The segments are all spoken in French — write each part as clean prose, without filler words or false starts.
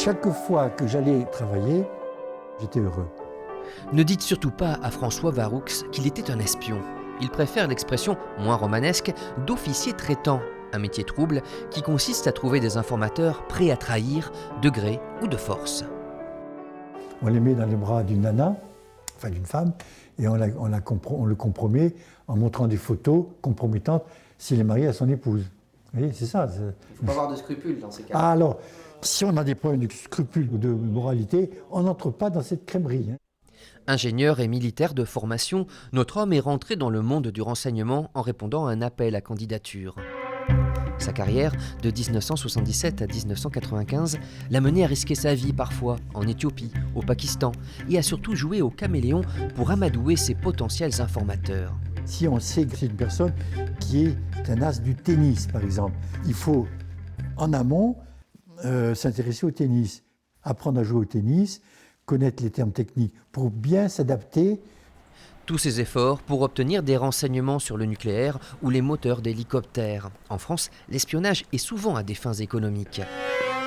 chaque fois que j'allais travailler, j'étais heureux. Ne dites surtout pas à François Varoux qu'il était un espion. Il préfère l'expression moins romanesque d'officier traitant, un métier trouble qui consiste à trouver des informateurs prêts à trahir de gré ou de force. On les met dans les bras d'une nana, enfin d'une femme, et on le compromet en montrant des photos compromettantes s'il est marié à son épouse. Vous voyez, c'est ça. Il ne faut pas avoir de scrupules dans ces cas. Ah alors, si on a des problèmes de scrupules ou de moralité, on n'entre pas dans cette crèmerie. Ingénieur et militaire de formation, notre homme est rentré dans le monde du renseignement en répondant à un appel à candidature. Sa carrière, de 1977 à 1995, l'a mené à risquer sa vie parfois en Éthiopie, au Pakistan, et a surtout joué au caméléon pour amadouer ses potentiels informateurs. Si on sait que c'est une personne qui est un as du tennis, par exemple, il faut, en amont, s'intéresser au tennis, apprendre à jouer au tennis, connaître les termes techniques pour bien s'adapter. Tous ces efforts pour obtenir des renseignements sur le nucléaire ou les moteurs d'hélicoptères. En France, l'espionnage est souvent à des fins économiques.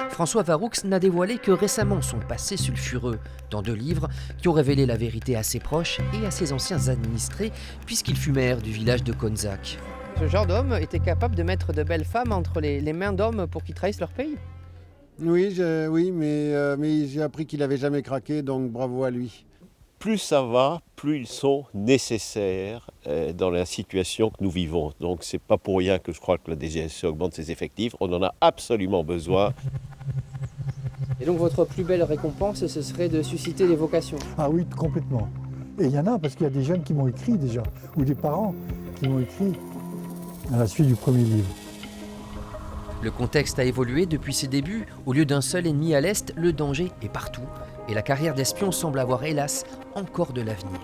François Varoux n'a dévoilé que récemment son passé sulfureux, dans 2 livres qui ont révélé la vérité à ses proches et à ses anciens administrés, puisqu'il fut maire du village de Konzac. Ce genre d'homme était capable de mettre de belles femmes entre les mains d'hommes pour qu'ils trahissent leur pays. Oui, mais j'ai appris qu'il n'avait jamais craqué, donc bravo à lui. Plus ça va, plus ils sont nécessaires dans la situation que nous vivons. Donc c'est pas pour rien que je crois que la DGSE augmente ses effectifs. On en a absolument besoin. Et donc votre plus belle récompense, ce serait de susciter des vocations? Ah oui, complètement. Et il y en a, parce qu'il y a des jeunes qui m'ont écrit déjà, ou des parents qui m'ont écrit à la suite du premier livre. Le contexte a évolué depuis ses débuts. Au lieu d'un seul ennemi à l'Est, le danger est partout. Et la carrière d'espion semble avoir, hélas, encore de l'avenir.